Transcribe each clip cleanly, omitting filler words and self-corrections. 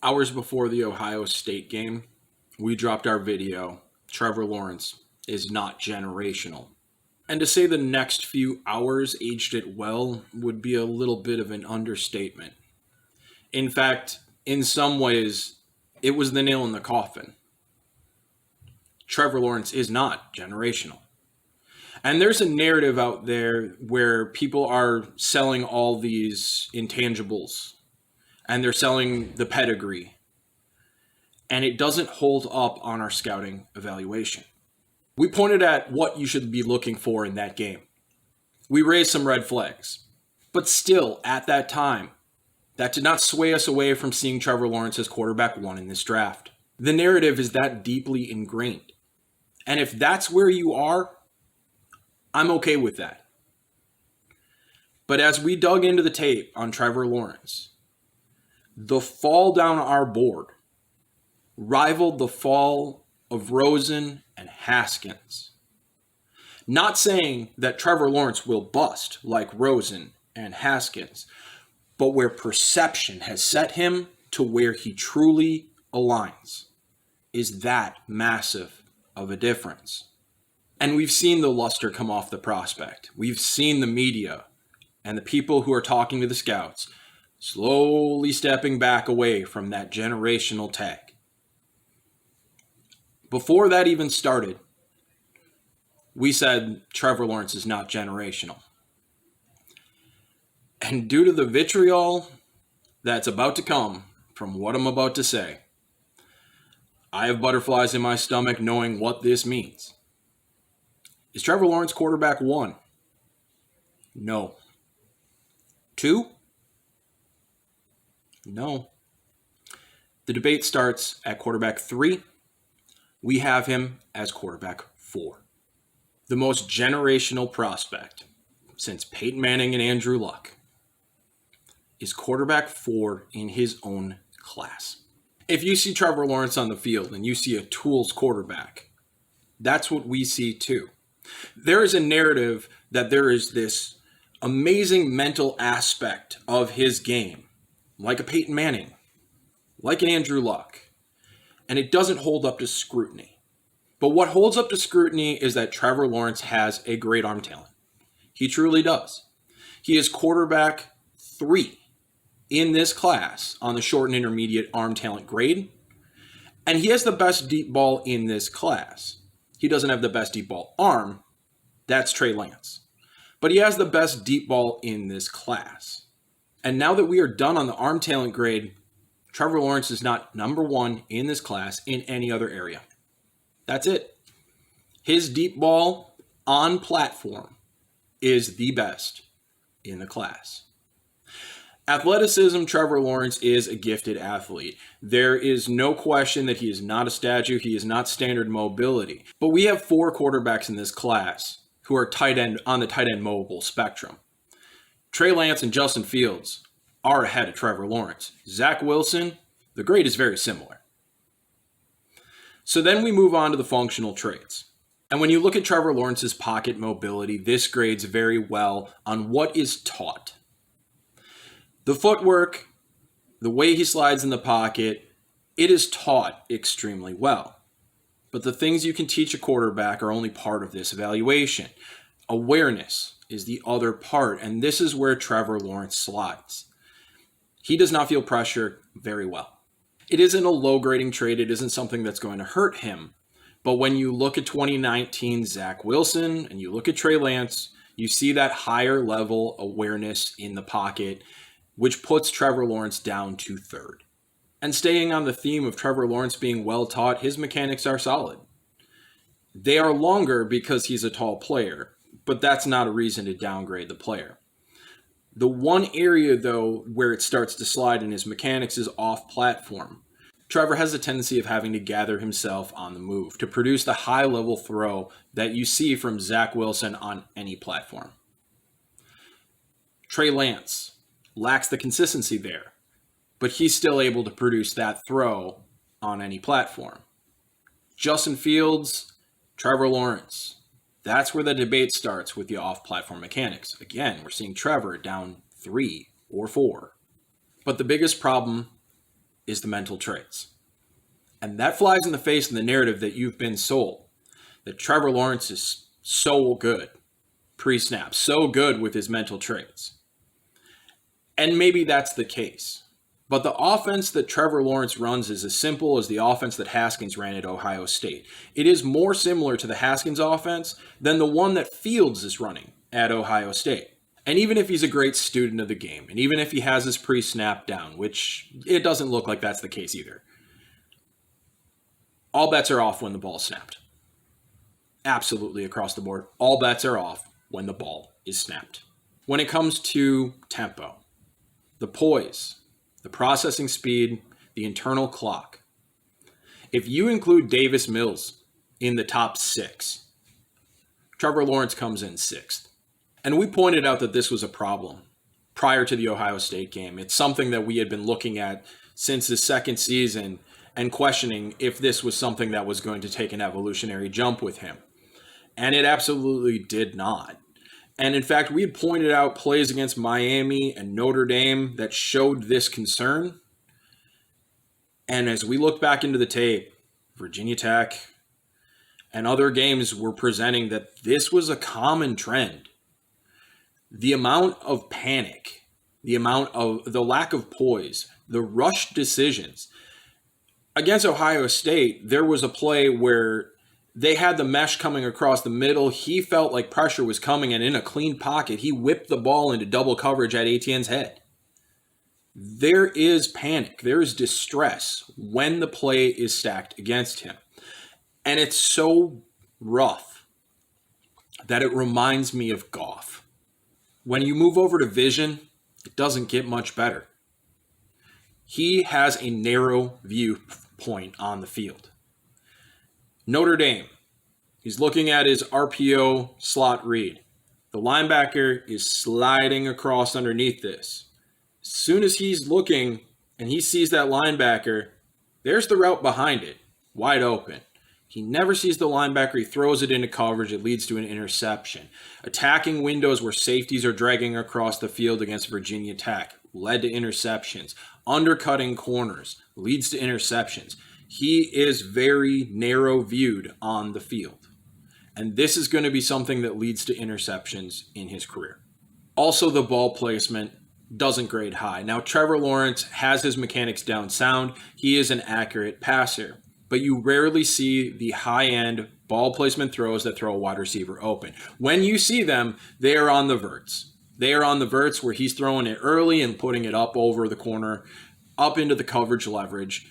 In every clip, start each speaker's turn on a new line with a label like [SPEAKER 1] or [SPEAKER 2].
[SPEAKER 1] Hours before the Ohio State game, we dropped our video. Trevor Lawrence is not generational. And to say the next few hours aged it well would be a little bit of an understatement. In fact, in some ways, it was the nail in the coffin. Trevor Lawrence is not generational. And there's a narrative out there where people are selling all these intangibles and they're selling the pedigree. And it doesn't hold up on our scouting evaluation. We pointed at what you should be looking for in that game. We raised some red flags. But still, at that time, that did not sway us away from seeing Trevor Lawrence as quarterback one in this draft. The narrative is that deeply ingrained. And if that's where you are, I'm okay with that. But as we dug into the tape on Trevor Lawrence, the fall down our board rivaled the fall of Rosen and Haskins. Not saying that Trevor Lawrence will bust like Rosen and Haskins, but where perception has set him to where he truly aligns is that massive of a difference. And we've seen the luster come off the prospect. We've seen the media and the people who are talking to the scouts slowly stepping back away from that generational tag. Before that even started, we said Trevor Lawrence is not generational. And due to the vitriol that's about to come from what I'm about to say, I have butterflies in my stomach knowing what this means. Is Trevor Lawrence quarterback one? No. Two? No. The debate starts at quarterback 3. We have him as quarterback 4. The most generational prospect since Peyton Manning and Andrew Luck is quarterback 4 in his own class. If you see Trevor Lawrence on the field and you see a tools quarterback, that's what we see too. There is a narrative that there is this amazing mental aspect of his game, like a Peyton Manning, like an Andrew Luck, and it doesn't hold up to scrutiny. But what holds up to scrutiny is that Trevor Lawrence has a great arm talent. He truly does. He is quarterback 3 in this class on the short and intermediate arm talent grade, and he has the best deep ball in this class. He doesn't have the best deep ball arm. That's Trey Lance. But he has the best deep ball in this class. And now that we are done on the arm talent grade, Trevor Lawrence is not number 1 in this class in any other area. That's it. His deep ball on platform is the best in the class. Athleticism, Trevor Lawrence is a gifted athlete. There is no question that he is not a statue. He is not standard mobility. But we have 4 quarterbacks in this class who are tight end on the tight end mobile spectrum. Trey Lance and Justin Fields are ahead of Trevor Lawrence. Zach Wilson, the grade is very similar. So then we move on to the functional traits. And when you look at Trevor Lawrence's pocket mobility, this grades very well on what is taught. The footwork, the way he slides in the pocket, it is taught extremely well. But the things you can teach a quarterback are only part of this evaluation. Awareness is the other part, and this is where Trevor Lawrence slides. He does not feel pressure very well. It isn't a low grading trait. It isn't something that's going to hurt him. But when you look at 2019 Zach Wilson and you look at Trey Lance, you see that higher level awareness in the pocket, which puts Trevor Lawrence down to 3rd. And staying on the theme of Trevor Lawrence being well taught, his mechanics are solid. They are longer because he's a tall player, but that's not a reason to downgrade the player. The one area, though, where it starts to slide in his mechanics is off-platform. Trevor has a tendency of having to gather himself on the move to produce the high-level throw that you see from Zach Wilson on any platform. Trey Lance lacks the consistency there, but he's still able to produce that throw on any platform. Justin Fields, Trevor Lawrence, that's where the debate starts with the off-platform mechanics. Again, we're seeing Trevor down 3 or 4. But the biggest problem is the mental traits. And that flies in the face of the narrative that you've been sold, that Trevor Lawrence is so good pre-snap, so good with his mental traits. And maybe that's the case. But the offense that Trevor Lawrence runs is as simple as the offense that Haskins ran at Ohio State. It is more similar to the Haskins offense than the one that Fields is running at Ohio State. And even if he's a great student of the game, and even if he has his pre-snap down, which it doesn't look like that's the case either, all bets are off when the ball is snapped. Absolutely across the board. All bets are off when the ball is snapped. When it comes to tempo, the poise, the processing speed, the internal clock, if you include Davis Mills in the top 6, Trevor Lawrence comes in 6th. And we pointed out that this was a problem prior to the Ohio State game. It's something that we had been looking at since the second season and questioning if this was something that was going to take an evolutionary jump with him. And it absolutely did not. And in fact, we had pointed out plays against Miami and Notre Dame that showed this concern. And as we look back into the tape, Virginia Tech and other games were presenting that this was a common trend. The amount of panic, the lack of poise, the rushed decisions. Against Ohio State, there was a play where they had the mesh coming across the middle. He felt like pressure was coming, and in a clean pocket, he whipped the ball into double coverage at Etienne's head. There is panic. There is distress when the play is stacked against him. And it's so rough that it reminds me of Goff. When you move over to vision, it doesn't get much better. He has a narrow viewpoint on the field. Notre Dame, he's looking at his RPO slot read. The linebacker is sliding across underneath this. As soon as he's looking and he sees that linebacker, there's the route behind it, wide open. He never sees the linebacker. He throws it into coverage. It leads to an interception. Attacking windows where safeties are dragging across the field against Virginia Tech led to interceptions. Undercutting corners leads to interceptions. He is very narrow viewed on the field. And this is going to be something that leads to interceptions in his career. Also, the ball placement doesn't grade high. Now, Trevor Lawrence has his mechanics down sound. He is an accurate passer. But you rarely see the high-end ball placement throws that throw a wide receiver open. When you see them, they are on the verts. They are on the verts where he's throwing it early and putting it up over the corner, up into the coverage leverage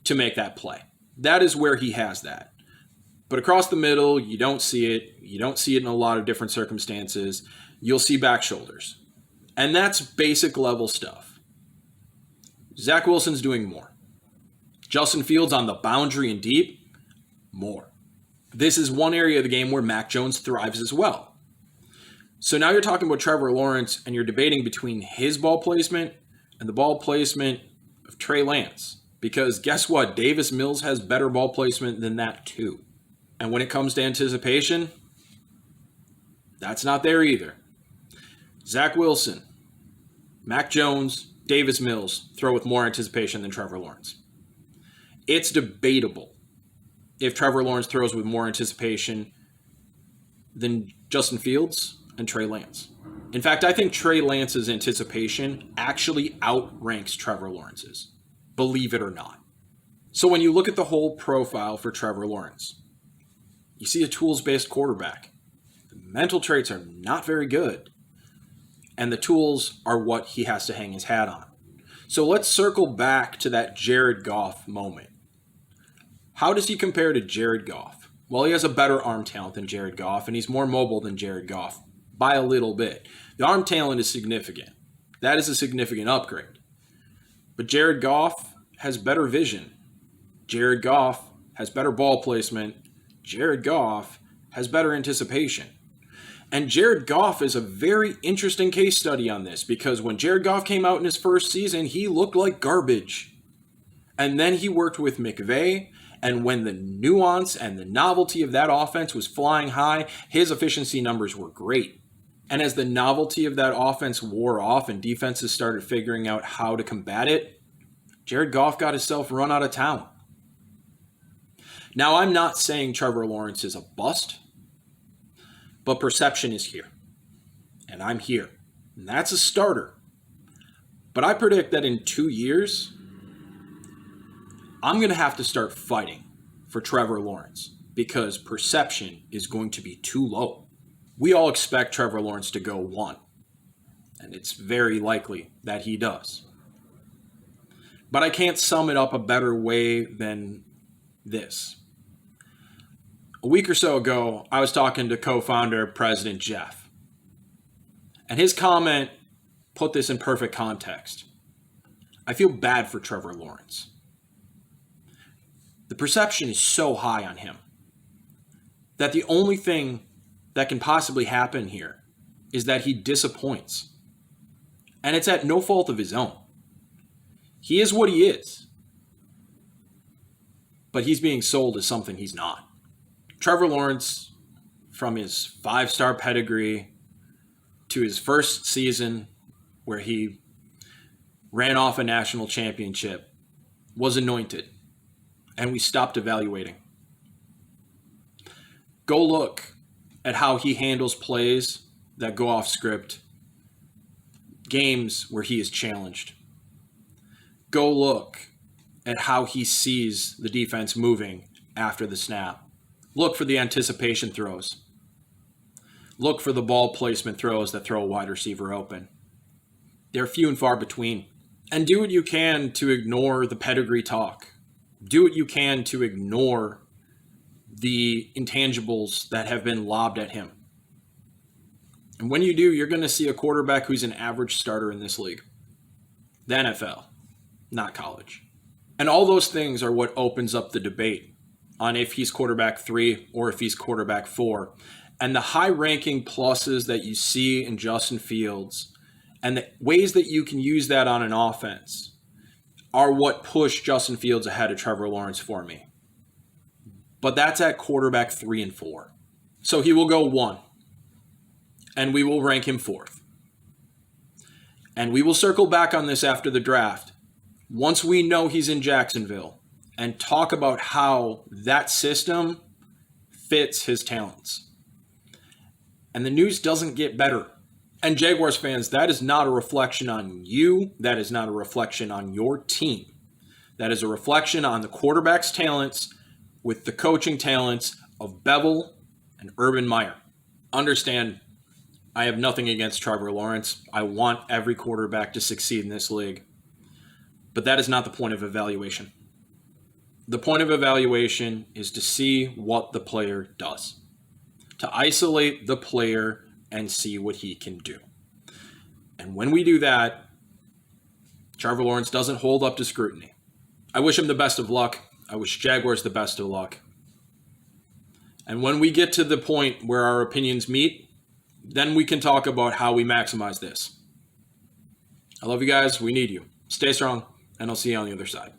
[SPEAKER 1] to make that play. That is where he has that. But across the middle, you don't see it. You don't see it in a lot of different circumstances. You'll see back shoulders. And that's basic level stuff. Zach Wilson's doing more. Justin Fields on the boundary and deep, more. This is one area of the game where Mac Jones thrives as well. So now you're talking about Trevor Lawrence and you're debating between his ball placement and the ball placement of Trey Lance. Because guess what? Davis Mills has better ball placement than that too. And when it comes to anticipation, that's not there either. Zach Wilson, Mac Jones, Davis Mills throw with more anticipation than Trevor Lawrence. It's debatable if Trevor Lawrence throws with more anticipation than Justin Fields and Trey Lance. In fact, I think Trey Lance's anticipation actually outranks Trevor Lawrence's, believe it or not. So when you look at the whole profile for Trevor Lawrence, you see a tools-based quarterback. The mental traits are not very good, and the tools are what he has to hang his hat on. So let's circle back to that Jared Goff moment. How does he compare to Jared Goff? Well, he has a better arm talent than Jared Goff, and he's more mobile than Jared Goff by a little bit. The arm talent is significant. That is a significant upgrade. But Jared Goff has better vision. Jared Goff has better ball placement. Jared Goff has better anticipation. And Jared Goff is a very interesting case study on this because when Jared Goff came out in his first season, he looked like garbage. And then he worked with McVay, and when the nuance and the novelty of that offense was flying high, his efficiency numbers were great. And as the novelty of that offense wore off and defenses started figuring out how to combat it, Jared Goff got himself run out of town. Now, I'm not saying Trevor Lawrence is a bust, but perception is here. And I'm here. And that's a starter. But I predict that in 2 years, I'm going to have to start fighting for Trevor Lawrence because perception is going to be too low. We all expect Trevor Lawrence to go 1, and it's very likely that he does. But I can't sum it up a better way than this. A week or so ago, I was talking to co-founder President Jeff, and his comment put this in perfect context. I feel bad for Trevor Lawrence. The perception is so high on him that the only thing that can possibly happen here is that he disappoints. And it's at no fault of his own. He is what he is. But he's being sold as something he's not. Trevor Lawrence, from his 5-star pedigree to his first season where he ran off a national championship, was anointed. And we stopped evaluating. Go look at how he handles plays that go off script, games where he is challenged. Go look at how he sees the defense moving after the snap. Look for the anticipation throws. Look for the ball placement throws that throw a wide receiver open. They're few and far between. And do what you can to ignore the pedigree talk. Do what you can to ignore the intangibles that have been lobbed at him. And when you do, you're going to see a quarterback who's an average starter in this league. The NFL, not college. And all those things are what opens up the debate on if he's quarterback 3 or if he's quarterback 4. And the high-ranking pluses that you see in Justin Fields and the ways that you can use that on an offense are what push Justin Fields ahead of Trevor Lawrence for me. But that's at quarterback 3 and 4. So he will go 1. And we will rank him 4th. And we will circle back on this after the draft, once we know he's in Jacksonville, and talk about how that system fits his talents. And the news doesn't get better. And Jaguars fans, that is not a reflection on you. That is not a reflection on your team. That is a reflection on the quarterback's talents with the coaching talents of Bevel and Urban Meyer. Understand, I have nothing against Trevor Lawrence. I want every quarterback to succeed in this league. But that is not the point of evaluation. The point of evaluation is to see what the player does. To isolate the player and see what he can do. And when we do that, Trevor Lawrence doesn't hold up to scrutiny. I wish him the best of luck. I wish Jaguars the best of luck. And when we get to the point where our opinions meet, then we can talk about how we maximize this. I love you guys. We need you. Stay strong, and I'll see you on the other side.